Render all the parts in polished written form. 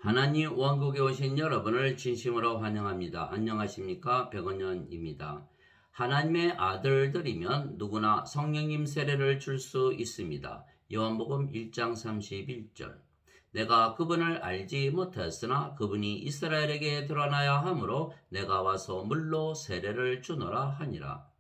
하나님 왕국에 오신 여러분을 진심으로 환영합니다. 안녕하십니까? 백원현입니다. 하나님의 아들들이면 누구나 성령님 세례를 줄 수 있습니다. 요한복음 1장 31절. 내가 그분을 알지 못하였으나 그분이 이스라엘에게 드러나야 하므로 내가 와서 물로 세례를 주노라 하니라.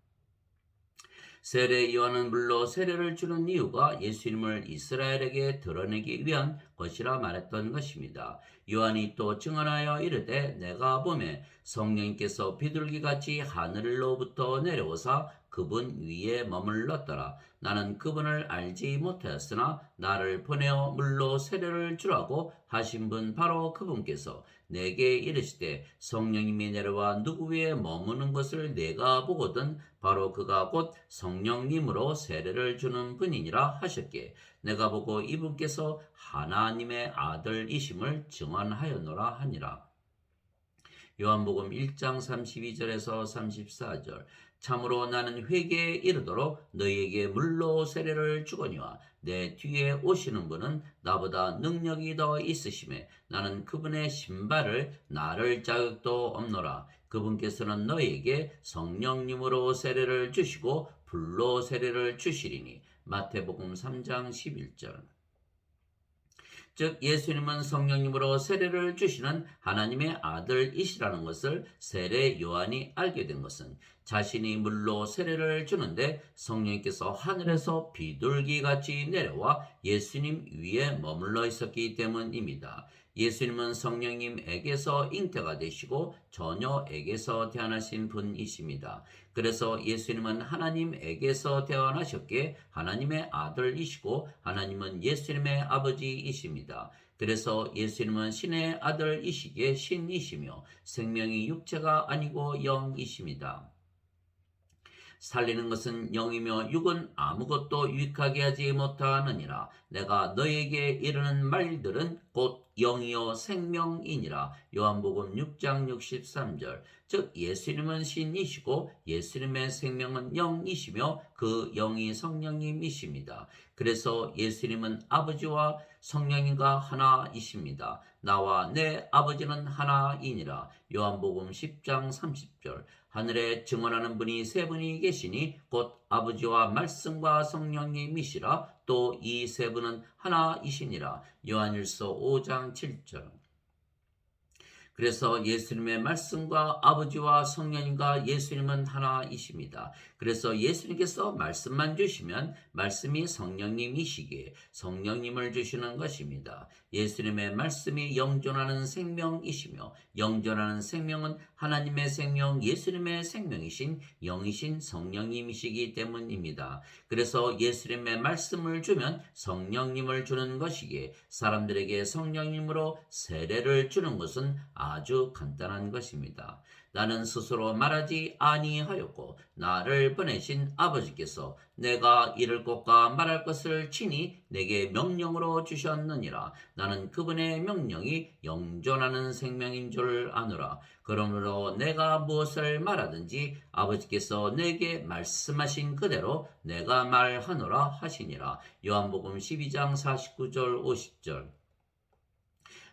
세례 요한은 물로 세례를 주는 이유가 예수님을 이스라엘에게 드러내기 위한 것이라 말했던 것입니다. 요한이 또 증언하여 이르되 내가 보매 성령께서 비둘기같이 하늘로부터 내려오사 그분 위에 머물렀더라. 나는 그분을 알지 못하였으나 나를 보내어 물로 세례를 주라고 하신 분 바로 그분께서 내게 이르시되 성령님이 내려와 누구 위에 머무는 것을 내가 보거든 바로 그가 곧 성령님으로 세례를 주는 분이니라 하셨기에 내가 보고 이분께서 하나님의 아들이심을 증언하였노라 하니라. 요한복음 1장 32절에서 34절. 참으로 나는 회개에 이르도록 너희에게 물로 세례를 주거니와 내 뒤에 오시는 분은 나보다 능력이 더 있으심에 나는 그분의 신발을 나를 자격도 없노라. 그분께서는 너희에게 성령님으로 세례를 주시고 불로 세례를 주시리니. 마태복음 3장 11절. 즉 예수님은 성령님으로 세례를 주시는 하나님의 아들이시라는 것을 세례 요한이 알게 된 것은 자신이 물로 세례를 주는데 성령께서 하늘에서 비둘기같이 내려와 예수님 위에 머물러 있었기 때문입니다. 예수님은 성령님에게서 잉태가 되시고 처녀에게서 태어나신 분이십니다. 그래서 예수님은 하나님에게서 태어나셨기에 하나님의 아들이시고 하나님은 예수님의 아버지이십니다. 그래서 예수님은 신의 아들이시기에 신이시며 생명이 육체가 아니고 영이십니다. 살리는 것은 영이며 육은 아무것도 유익하게 하지 못하느니라. 내가 너에게 이르는 말들은 곧 영이요 생명이니라. 요한복음 6장 63절. 즉 예수님은 신이시고 예수님의 생명은 영이시며 그 영이 성령님이십니다. 그래서 예수님은 아버지와 성령님과 하나이십니다. 나와 내 아버지는 하나이니라. 요한복음 10장 30절. 하늘에 증언하는 분이 세 분이 계시니 곧 아버지와 말씀과 성령님이시라. 또 이 세 분은 하나이시니라. 요한일서 5장 7절. 그래서 예수님의 말씀과 아버지와 성령님과 예수님은 하나이십니다. 그래서 예수님께서 말씀만 주시면 말씀이 성령님이시기에 성령님을 주시는 것입니다. 예수님의 말씀이 영존하는 생명이시며 영존하는 생명은 하나님의 생명, 예수님의 생명이신 영이신 성령님이시기 때문입니다. 그래서 예수님의 말씀을 주면 성령님을 주는 것이기에 사람들에게 성령님으로 세례를 주는 것은 아주 간단한 것입니다. 나는 스스로 말하지 아니하였고 나를 보내신 아버지께서 내가 이를 것과 말할 것을 친히 내게 명령으로 주셨느니라. 나는 그분의 명령이 영존하는 생명인 줄 아노라. 그러므로 내가 무엇을 말하든지 아버지께서 내게 말씀하신 그대로 내가 말하노라 하시니라. 요한복음 12장 49절 50절.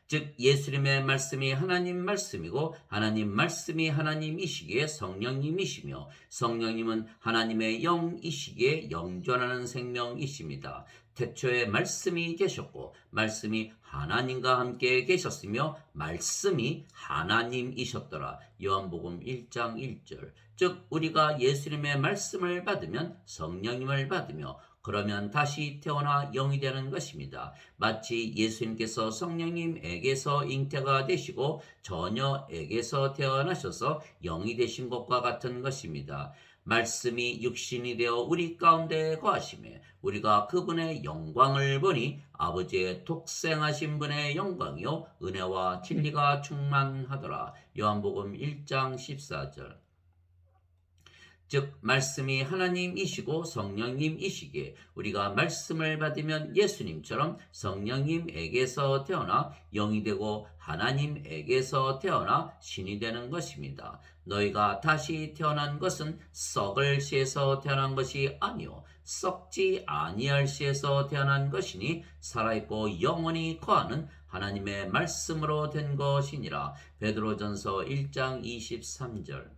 즉 예수님의 말씀이 하나님 말씀이고 하나님 말씀이 하나님이시기에 성령님이시며 성령님은 하나님의 영이시기에 영존하는 생명이십니다. 태초에 말씀이 계셨고 말씀이 하나님과 함께 계셨으며 말씀이 하나님이셨더라. 요한복음 1장 1절. 즉 우리가 예수님의 말씀을 받으면 성령님을 받으며 그러면 다시 태어나 영이 되는 것입니다. 마치 예수님께서 성령님에게서 잉태가 되시고 처녀에게서 태어나셔서 영이 되신 것과 같은 것입니다. 말씀이 육신이 되어 우리 가운데 거하심에 우리가 그분의 영광을 보니 아버지의 독생하신 분의 영광이요 은혜와 진리가 충만하더라. 요한복음 1장 14절. 즉 말씀이 하나님이시고 성령님이시기에 우리가 말씀을 받으면 예수님처럼 성령님에게서 태어나 영이 되고 하나님에게서 태어나 신이 되는 것입니다. 너희가 다시 태어난 것은 썩을 씨에서 태어난 것이 아니요 썩지 아니할 씨에서 태어난 것이니 살아있고 영원히 거하는 하나님의 말씀으로 된 것이니라. 베드로전서 1장 23절.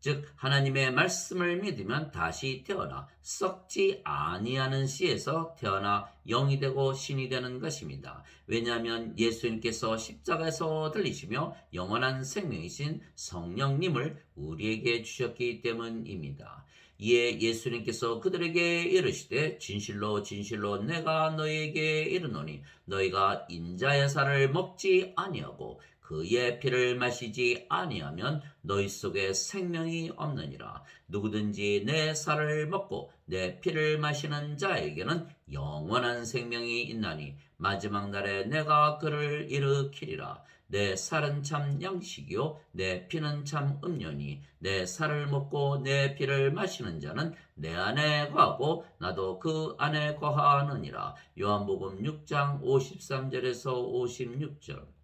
즉 하나님의 말씀을 믿으면 다시 태어나 썩지 아니하는 씨에서 태어나 영이 되고 신이 되는 것입니다. 왜냐하면 예수님께서 십자가에서 들리시며 영원한 생명이신 성령님을 우리에게 주셨기 때문입니다. 이에 예수님께서 그들에게 이르시되 진실로 진실로 내가 너희에게 이르노니 너희가 인자의 살을 먹지 아니하고 그의 피를 마시지 아니하면 너희 속에 생명이 없느니라. 누구든지 내 살을 먹고 내 피를 마시는 자에게는 영원한 생명이 있나니 마지막 날에 내가 그를 일으키리라. 내 살은 참 양식이요 내 피는 참 음료니 내 살을 먹고 내 피를 마시는 자는 내 안에 거하고 나도 그 안에 거하느니라. 요한복음 6장 53절에서 56절.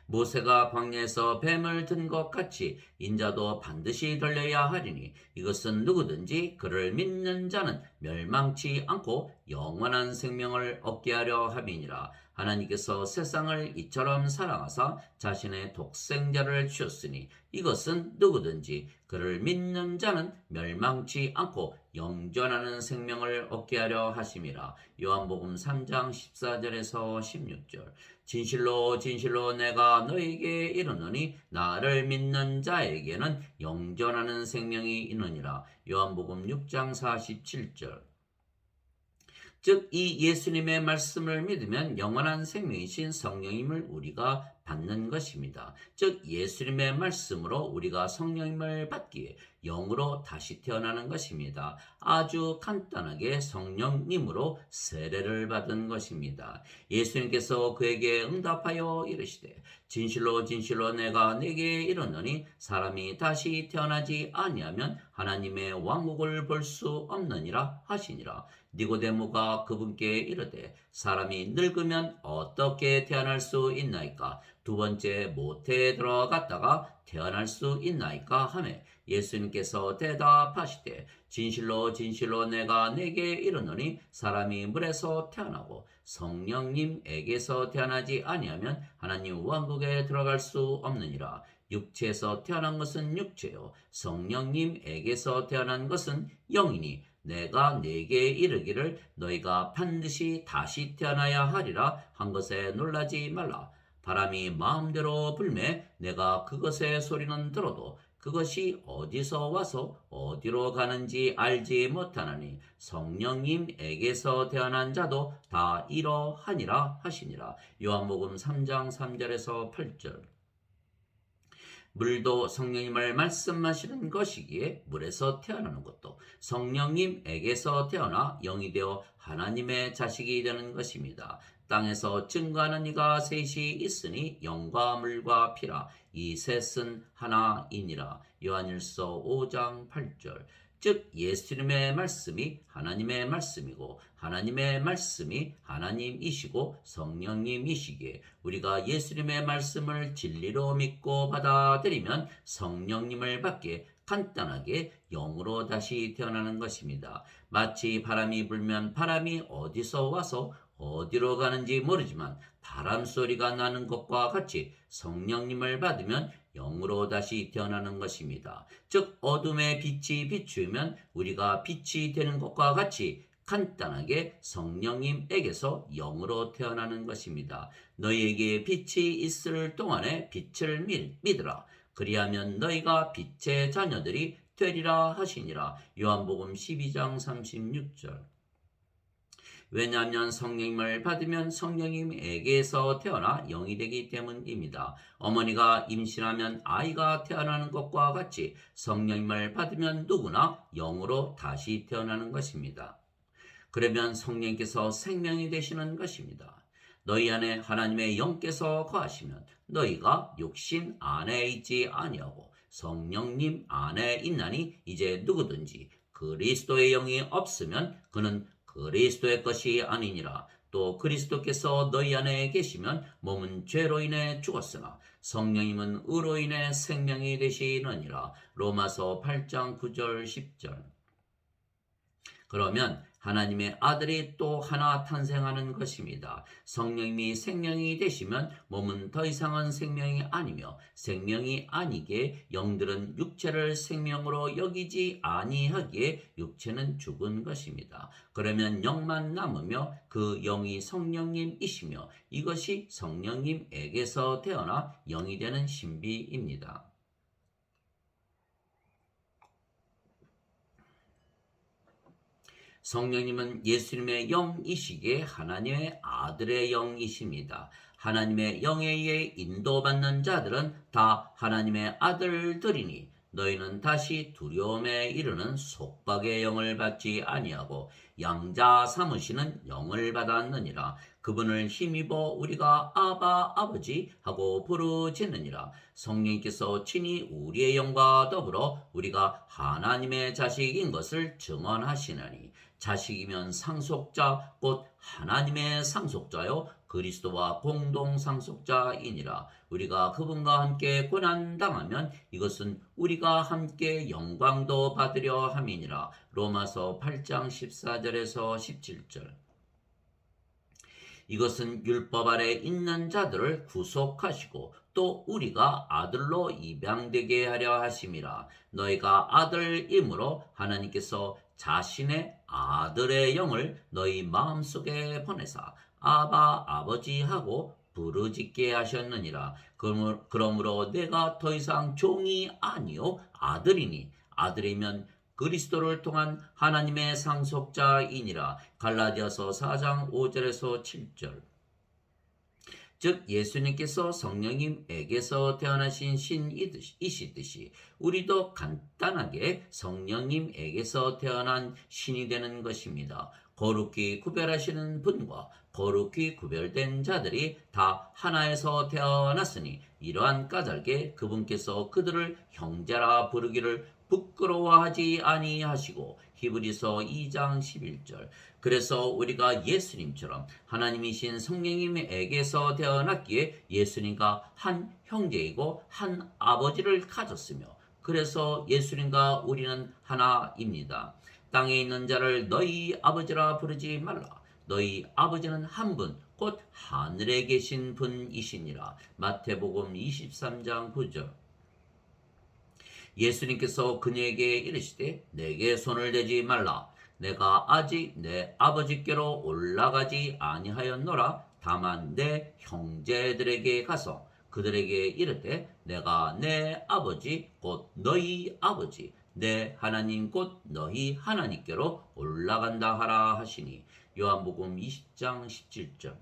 모세가 광야에서 뱀을 든 것 같이 인자도 반드시 들려야 하리니 이것은 누구든지 그를 믿는 자는 멸망치 않고 영원한 생명을 얻게 하려 함이니라. 하나님께서 세상을 이처럼 사랑하사 자신의 독생자를 주셨으니 이것은 누구든지 그를 믿는 자는 멸망치 않고 영존하는 생명을 얻게 하려 하심이라. 요한복음 3장 14절에서 16절. 진실로 진실로 내가 너에게 이르노니 나를 믿는 자에게는 영존하는 생명이 있느니라. 요한복음 6장 47절. 즉 이 예수님의 말씀을 믿으면 영원한 생명이신 성령님을 우리가 받는 것입니다. 즉 예수님의 말씀으로 우리가 성령님을 받기에 영으로 다시 태어나는 것입니다. 아주 간단하게 성령님으로 세례를 받은 것입니다. 예수님께서 그에게 응답하여 이르시되 진실로 진실로 내가 네게 이르노니 사람이 다시 태어나지 아니하면 하나님의 왕국을 볼 수 없느니라 하시니라. 니고데모가 그분께 이르되 사람이 늙으면 어떻게 태어날 수 있나이까? 두 번째 모태에 들어갔다가 태어날 수 있나이까 하매 예수님께서 대답하시되 진실로 진실로 내가 네게 이르노니 사람이 물에서 태어나고 성령님에게서 태어나지 아니하면 하나님 왕국에 들어갈 수 없느니라. 육체에서 태어난 것은 육체요 성령님에게서 태어난 것은 영이니 내가 네게 이르기를 너희가 반드시 다시 태어나야 하리라 한 것에 놀라지 말라. 바람이 마음대로 불매 내가 그것의 소리는 들어도 그것이 어디서 와서 어디로 가는지 알지 못하나니 성령님에게서 태어난 자도 다 이러하니라 하시니라. 요한복음 3장 3절에서 8절. 물도 성령님을 말씀하시는 것이기에 물에서 태어나는 것도 성령님에게서 태어나 영이 되어 하나님의 자식이 되는 것입니다. 땅에서 증거하는 이가 셋이 있으니 영과 물과 피라. 이 셋은 하나이니라. 요한일서 5장 8절. 즉 예수님의 말씀이 하나님의 말씀이고 하나님의 말씀이 하나님이시고 성령님이시기에 우리가 예수님의 말씀을 진리로 믿고 받아들이면 성령님을 받게 간단하게 영으로 다시 태어나는 것입니다. 마치 바람이 불면 바람이 어디서 와서 어디로 가는지 모르지만 바람 소리가 나는 것과 같이 성령님을 받으면 영으로 다시 태어나는 것입니다. 즉 어둠에 빛이 비추면 우리가 빛이 되는 것과 같이 간단하게 성령님에게서 영으로 태어나는 것입니다. 너희에게 빛이 있을 동안에 빛을 믿으라. 그리하면 너희가 빛의 자녀들이 되리라 하시니라. 요한복음 12장 36절. 왜냐하면 성령님을 받으면 성령님에게서 태어나 영이 되기 때문입니다. 어머니가 임신하면 아이가 태어나는 것과 같이 성령님을 받으면 누구나 영으로 다시 태어나는 것입니다. 그러면 성령께서 생명이 되시는 것입니다. 너희 안에 하나님의 영께서 거하시면 너희가 육신 안에 있지 아니하고 성령님 안에 있나니 이제 누구든지 그리스도의 영이 없으면 그는 그리스도의 것이 아니니라. 또 그리스도께서 너희 안에 계시면 몸은 죄로 인해 죽었으나 성령님은 의로 인해 생명이 되시느니라. 로마서 8장 9절 10절. 그러면 하나님의 아들이 또 하나 탄생하는 것입니다. 성령님이 생명이 되시면 몸은 더 이상은 생명이 아니며 생명이 아니게 영들은 육체를 생명으로 여기지 아니하기에 육체는 죽은 것입니다. 그러면 영만 남으며 그 영이 성령님이시며 이것이 성령님에게서 태어나 영이 되는 신비입니다. 성령님은 예수님의 영이시기에 하나님의 아들의 영이십니다. 하나님의 영에 의해 인도받는 자들은 다 하나님의 아들들이니 너희는 다시 두려움에 이르는 속박의 영을 받지 아니하고 양자 삼으시는 영을 받았느니라. 그분을 힘입어 우리가 아바 아버지 하고 부르짖느니라. 성령께서 친히 우리의 영과 더불어 우리가 하나님의 자식인 것을 증언하시나니 자식이면 상속자 곧 하나님의 상속자요 그리스도와 공동 상속자이니라. 우리가 그분과 함께 고난당하면 이것은 우리가 함께 영광도 받으려 함이니라. 로마서 8장 14절에서 17절. 이것은 율법 아래 있는 자들을 구속하시고 또 우리가 아들로 입양되게 하려 하심이라. 너희가 아들이므로 하나님께서 자신의 아들의 영을 너희 마음속에 보내사 아바 아버지 하고 부르짖게 하셨느니라. 그러므로 내가 더 이상 종이 아니요 아들이니 아들이면 그리스도를 통한 하나님의 상속자이니라. 갈라디아서 4장 5절에서 7절. 즉 예수님께서 성령님에게서 태어나신 신이시듯이 우리도 간단하게 성령님에게서 태어난 신이 되는 것입니다. 거룩히 구별하시는 분과 거룩히 구별된 자들이 다 하나에서 태어났으니 이러한 까닭에 그분께서 그들을 형제라 부르기를 부끄러워하지 아니하시고 히브리서 2장 11절. 그래서 우리가 예수님처럼 하나님이신 성령님에게서 태어났기에 예수님과 한 형제이고 한 아버지를 가졌으며 그래서 예수님과 우리는 하나입니다. 땅에 있는 자를 너희 아버지라 부르지 말라. 너희 아버지는 한 분, 곧 하늘에 계신 분이시니라. 마태복음 23장 9절. 예수님께서 그녀에게 이르시되 내게 손을 대지 말라. 내가 아직 내 아버지께로 올라가지 아니하였노라. 다만 내 형제들에게 가서 그들에게 이르되 내가 내 아버지 곧 너희 아버지 내 하나님 곧 너희 하나님께로 올라간다 하라 하시니. 요한복음 20장 17절.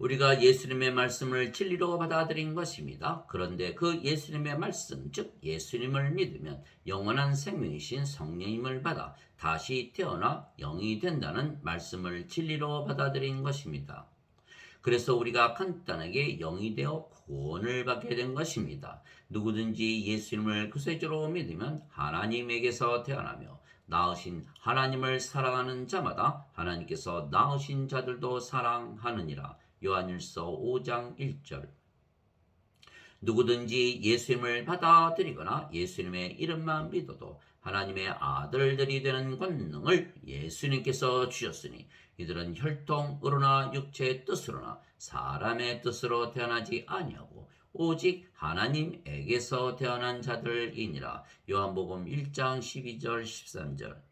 우리가 예수님의 말씀을 진리로 받아들인 것입니다. 그런데 그 예수님의 말씀, 즉 예수님을 믿으면 영원한 생명이신 성령님을 받아 다시 태어나 영이 된다는 말씀을 진리로 받아들인 것입니다. 그래서 우리가 간단하게 영이 되어 구원을 받게 된 것입니다. 누구든지 예수님을 구세주로 믿으면 하나님에게서 태어나며 낳으신 하나님을 사랑하는 자마다 하나님께서 낳으신 자들도 사랑하느니라. 요한일서 5장 1절. 누구든지 예수님을 받아들이거나 예수님의 이름만 믿어도 하나님의 아들들이 되는 권능을 예수님께서 주셨으니 이들은 혈통으로나 육체의 뜻으로나 사람의 뜻으로 태어나지 아니하고 오직 하나님에게서 태어난 자들이니라. 요한복음 1장 12절 13절.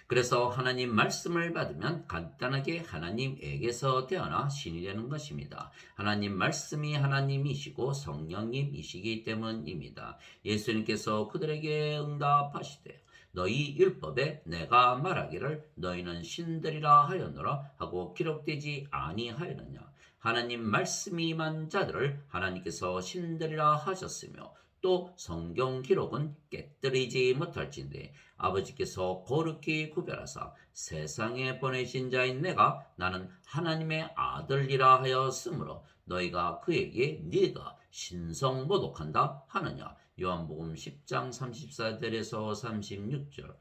그래서 하나님 말씀을 받으면 간단하게 하나님에게서 태어나 신이 되는 것입니다. 하나님 말씀이 하나님이시고 성령님이시기 때문입니다. 예수님께서 그들에게 응답하시되 너희 율법에 내가 말하기를 너희는 신들이라 하였노라 하고 기록되지 아니하였느냐. 하나님 말씀이 임한 자들을 하나님께서 신들이라 하셨으며 또 성경 기록은 깨뜨리지 못할진대 아버지께서 거룩히 구별하사 세상에 보내신 자인 내가 나는 하나님의 아들이라 하였으므로 너희가 그에게 네가 신성 모독한다 하느냐. 요한복음 10장 34절에서 36절.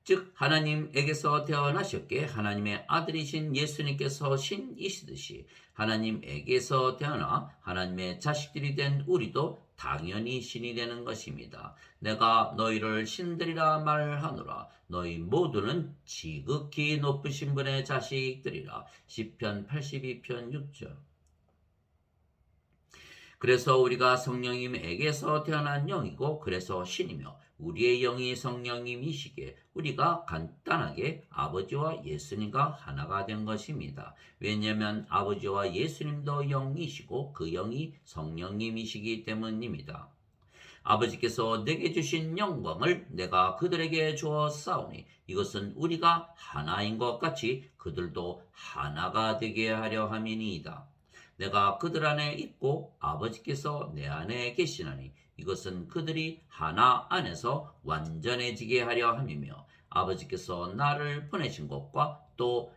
즉 하나님에게서 태어나셨기에 하나님의 아들이신 예수님께서 신이시듯이 하나님에게서 태어나 하나님의 자식들이 된 우리도 당연히 신이 되는 것입니다. 내가 너희를 신들이라 말하노라. 너희 모두는 지극히 높으신 분의 자식들이라. 시편 82편 6절. 그래서 우리가 성령님에게서 태어난 영이고 그래서 신이며 우리의 영이 성령님이시기에 우리가 간단하게 아버지와 예수님과 하나가 된 것입니다. 왜냐하면 아버지와 예수님도 영이시고 그 영이 성령님이시기 때문입니다. 아버지께서 내게 주신 영광을 내가 그들에게 주었사오니 이것은 우리가 하나인 것 같이 그들도 하나가 되게 하려 함이니이다. 내가 그들 안에 있고 아버지께서 내 안에 계시나니 이것은 그들이 하나 안에서 완전해지게 하려 함이며 아버지께서 나를 보내신 것과 또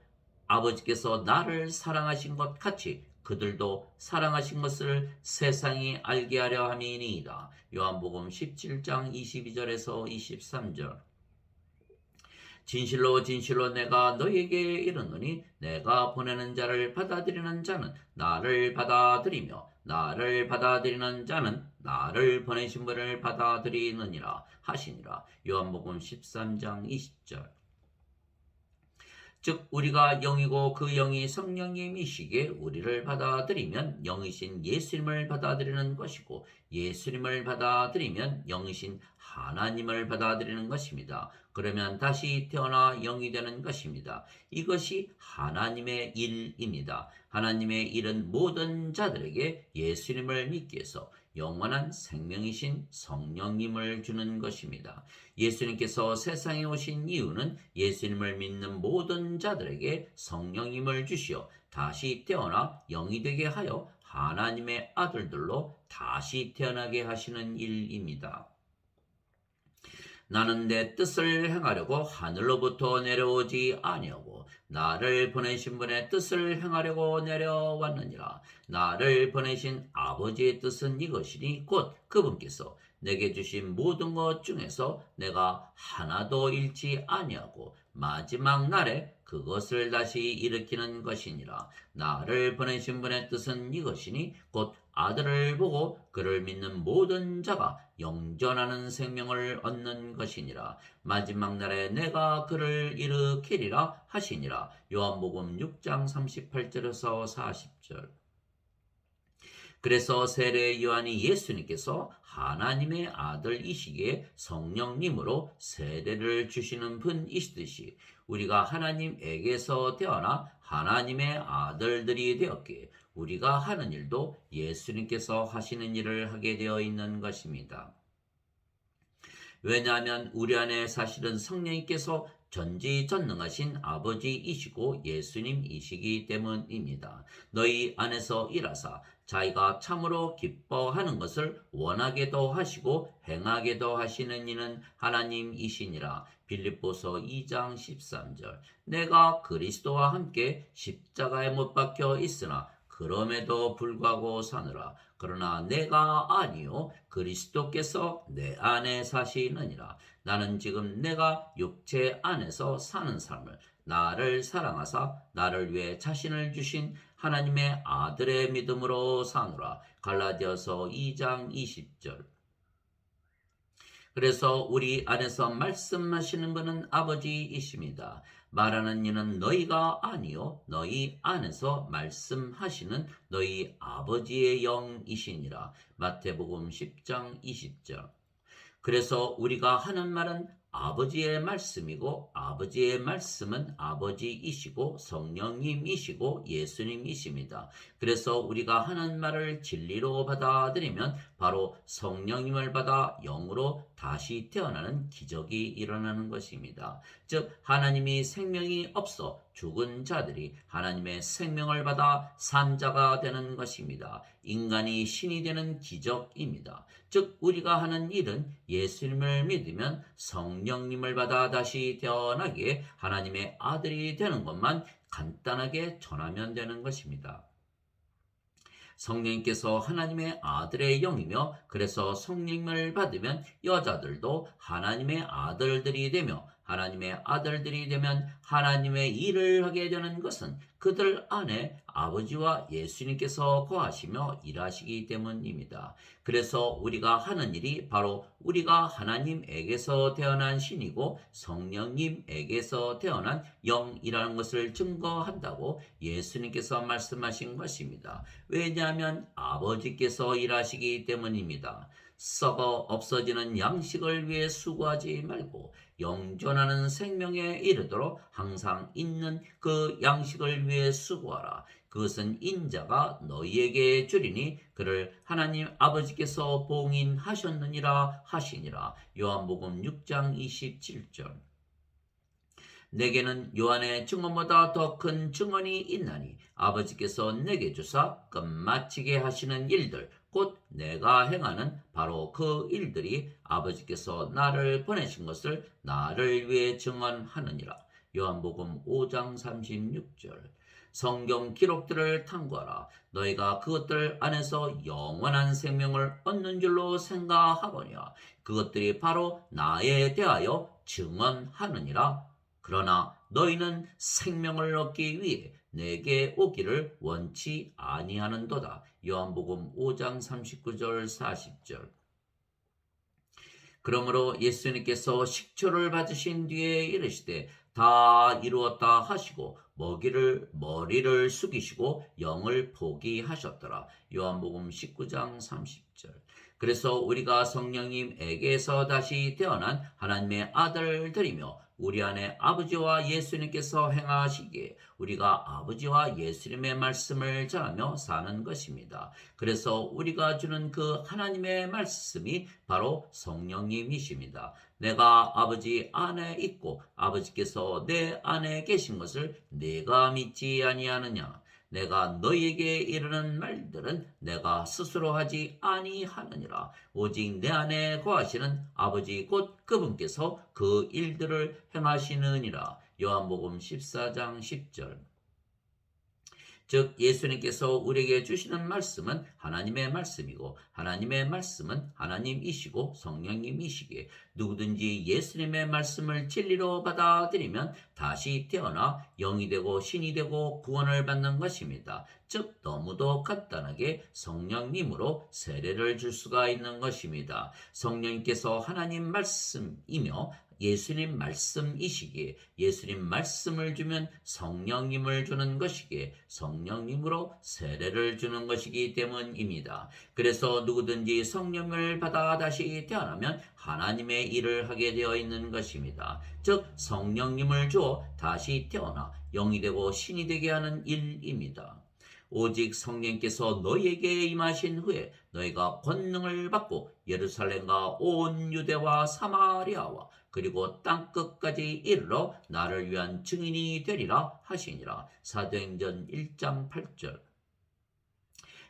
아버지께서 나를 사랑하신 것 같이 그들도 사랑하신 것을 세상이 알게 하려 함이니이다. 요한복음 17장 22절에서 23절. 진실로 진실로 내가 너희에게 이르노니 내가 보내는 자를 받아들이는 자는 나를 받아들이며 나를 받아들이는 자는 나를 보내신 분을 받아들이느니라 하시니라. 요한복음 13장 20절. 즉 우리가 영이고 그 영이 성령님이시기에 우리를 받아들이면 영이신 예수님을 받아들이는 것이고 예수님을 받아들이면 영이신 하나님을 받아들이는 것입니다. 그러면 다시 태어나 영이 되는 것입니다. 이것이 하나님의 일입니다. 하나님의 일은 모든 자들에게 예수님을 믿기 위해서 영원한 생명이신 성령님을 주는 것입니다. 예수님께서 세상에 오신 이유는 예수님을 믿는 모든 자들에게 성령님을 주시어 다시 태어나 영이 되게 하여 하나님의 아들들로 다시 태어나게 하시는 일입니다. 나는 내 뜻을 행하려고 하늘로부터 내려오지 아니하고 나를 보내신 분의 뜻을 행하려고 내려왔느니라. 나를 보내신 아버지의 뜻은 이것이니 곧 그분께서 내게 주신 모든 것 중에서 내가 하나도 잃지 아니하고 마지막 날에 그것을 다시 일으키는 것이니라. 나를 보내신 분의 뜻은 이것이니 곧 아들을 보고 그를 믿는 모든 자가 영전하는 생명을 얻는 것이니라. 마지막 날에 내가 그를 일으키리라 하시니라. 요한복음 6장 38절에서 40절. 그래서 세례 요한이 예수님께서 하나님의 아들이시기에 성령님으로 세례를 주시는 분이시듯이 우리가 하나님에게서 태어나 하나님의 아들들이 되었기에 우리가 하는 일도 예수님께서 하시는 일을 하게 되어 있는 것입니다. 왜냐하면 우리 안에 사실은 성령님께서 전지전능하신 아버지이시고 예수님이시기 때문입니다. 너희 안에서 일하사 자기가 참으로 기뻐하는 것을 원하게도 하시고 행하게도 하시는 이는 하나님이시니라. 빌립보서 2장 13절. 내가 그리스도와 함께 십자가에 못 박혀 있으나 그럼에도 불구하고 사느라. 그러나 내가 아니요 그리스도께서 내 안에 사시느니라. 나는 지금 내가 육체 안에서 사는 삶을 나를 사랑하사 나를 위해 자신을 주신 하나님의 아들의 믿음으로 사노라. 갈라디아서 2장 20절. 그래서 우리 안에서 말씀하시는 분은 아버지이십니다. 말하는 이는 너희가 아니요 너희 안에서 말씀하시는 너희 아버지의 영이시니라. 마태복음 10장 20절. 그래서 우리가 하는 말은 아버지의 말씀이고 아버지의 말씀은 아버지이시고 성령님이시고 예수님이십니다. 그래서 우리가 하는 말을 진리로 받아들이면 바로 성령님을 받아 영으로 다시 태어나는 기적이 일어나는 것입니다. 즉 하나님이 생명이 없어 죽은 자들이 하나님의 생명을 받아 산 자가 되는 것입니다. 인간이 신이 되는 기적입니다. 즉 우리가 하는 일은 예수님을 믿으면 성령님을 받아 다시 태어나게 하나님의 아들이 되는 것만 간단하게 전하면 되는 것입니다. 성령님께서 하나님의 아들의 영이며 그래서 성령님을 받으면 여자들도 하나님의 아들들이 되며 하나님의 아들들이 되면 하나님의 일을 하게 되는 것은 그들 안에 아버지와 예수님께서 거하시며 일하시기 때문입니다. 그래서 우리가 하는 일이 바로 우리가 하나님에게서 태어난 신이고 성령님에게서 태어난 영이라는 것을 증거한다고 예수님께서 말씀하신 것입니다. 왜냐하면 아버지께서 일하시기 때문입니다. 썩어 없어지는 양식을 위해 수고하지 말고 영존하는 생명에 이르도록 항상 있는 그 양식을 위해 수고하라. 그것은 인자가 너희에게 주리니 그를 하나님 아버지께서 봉인하셨느니라 하시니라. 요한복음 6장 27절. 내게는 요한의 증언보다 더 큰 증언이 있나니 아버지께서 내게 주사 끝마치게 하시는 일들 곧 내가 행하는 바로 그 일들이 아버지께서 나를 보내신 것을 나를 위해 증언하느니라. 요한복음 5장 36절. 성경 기록들을 탐구하라. 너희가 그것들 안에서 영원한 생명을 얻는 줄로 생각하거니와 그것들이 바로 나에 대하여 증언하느니라. 그러나 너희는 생명을 얻기 위해 내게 오기를 원치 아니하는도다. 요한복음 5장 39절 40절. 그러므로 예수님께서 식초를 받으신 뒤에 이르시되 다 이루었다 하시고 머리를 숙이시고 영을 포기하셨더라. 요한복음 19장 30절. 그래서 우리가 성령님에게서 다시 태어난 하나님의 아들들이며 우리 안에 아버지와 예수님께서 행하시기에 우리가 아버지와 예수님의 말씀을 전하며 사는 것입니다. 그래서 우리가 주는 그 하나님의 말씀이 바로 성령님이십니다. 내가 아버지 안에 있고 아버지께서 내 안에 계신 것을 네가 믿지 아니하느냐? 내가 너희에게 이르는 말들은 내가 스스로 하지 아니하느니라. 오직 내 안에 거하시는 아버지 곧 그분께서 그 일들을 행하시느니라. 요한복음 14장 10절. 즉 예수님께서 우리에게 주시는 말씀은 하나님의 말씀이고 하나님의 말씀은 하나님이시고 성령님이시기에 누구든지 예수님의 말씀을 진리로 받아들이면 다시 태어나 영이 되고 신이 되고 구원을 받는 것입니다. 즉 너무도 간단하게 성령님으로 세례를 줄 수가 있는 것입니다. 성령님께서 하나님 말씀이며 예수님 말씀이시기에 예수님 말씀을 주면 성령님을 주는 것이기에 성령님으로 세례를 주는 것이기 때문입니다. 그래서 누구든지 성령을 받아 다시 태어나면 하나님의 일을 하게 되어 있는 것입니다. 즉 성령님을 주어 다시 태어나 영이 되고 신이 되게 하는 일입니다. 오직 성령께서 너희에게 임하신 후에 너희가 권능을 받고 예루살렘과 온 유대와 사마리아와 그리고 땅끝까지 이르러 나를 위한 증인이 되리라 하시니라. 사도행전 1장 8절.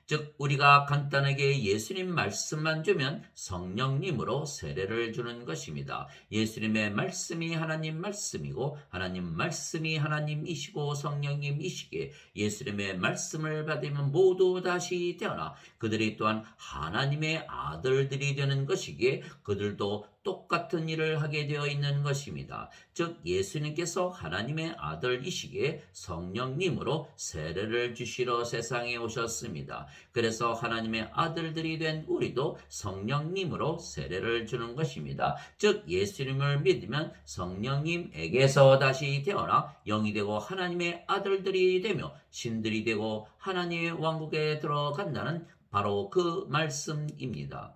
즉 우리가 간단하게 예수님 말씀만 주면 성령님으로 세례를 주는 것입니다. 예수님의 말씀이 하나님 말씀이고 하나님 말씀이 하나님이시고 성령님이시기에 예수님의 말씀을 받으면 모두 다시 태어나 그들이 또한 하나님의 아들들이 되는 것이기에 그들도 똑같은 일을 하게 되어 있는 것입니다. 즉 예수님께서 하나님의 아들이시기에 성령님으로 세례를 주시러 세상에 오셨습니다. 그래서 하나님의 아들들이 된 우리도 성령님으로 세례를 주는 것입니다. 즉 예수님을 믿으면 성령님에게서 다시 태어나 영이 되고 하나님의 아들들이 되며 신들이 되고 하나님의 왕국에 들어간다는 바로 그 말씀입니다.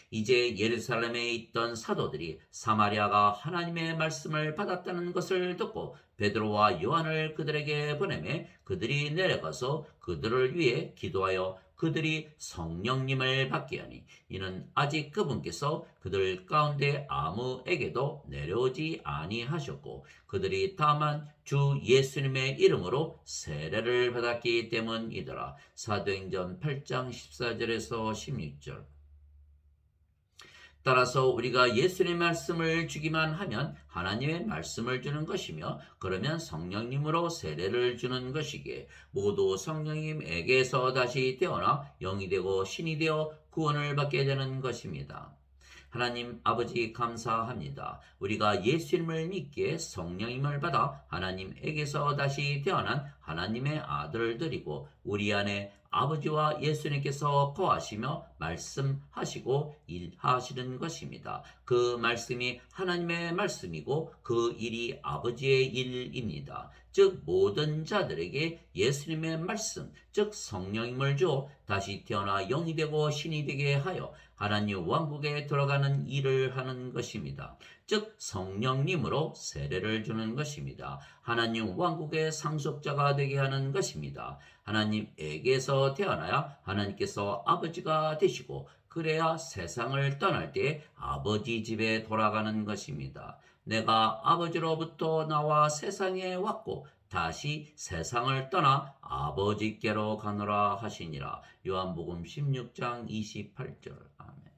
이제 예루살렘에 있던 사도들이 사마리아가 하나님의 말씀을 받았다는 것을 듣고 베드로와 요한을 그들에게 보내매 그들이 내려가서 그들을 위해 기도하여 그들이 성령님을 받게 하니 이는 아직 그분께서 그들 가운데 아무에게도 내려오지 아니하셨고 그들이 다만 주 예수님의 이름으로 세례를 받았기 때문이더라. 사도행전 8장 14절에서 16절. 따라서 우리가 예수님의 말씀을 주기만 하면 하나님의 말씀을 주는 것이며 그러면 성령님으로 세례를 주는 것이기에 모두 성령님에게서 다시 태어나 영이 되고 신이 되어 구원을 받게 되는 것입니다. 하나님 아버지 감사합니다. 우리가 예수님을 믿기에 성령님을 받아 하나님에게서 다시 태어난 하나님의 아들들이고 우리 안에 아버지와 예수님께서 거하시며 말씀하시고 일하시는 것입니다. 그 말씀이 하나님의 말씀이고 그 일이 아버지의 일입니다. 즉 모든 자들에게 예수님의 말씀, 즉 성령님을 주어 다시 태어나 영이 되고 신이 되게 하여 하나님 왕국에 들어가는 일을 하는 것입니다. 즉 성령님으로 세례를 주는 것입니다. 하나님 왕국의 상속자가 되게 하는 것입니다. 하나님에게서 태어나야 하나님께서 아버지가 되시고 그래야 세상을 떠날 때 아버지 집에 돌아가는 것입니다. 내가 아버지로부터 나와 세상에 왔고 다시 세상을 떠나 아버지께로 가노라 하시니라. 요한복음 16장 28절. 아멘.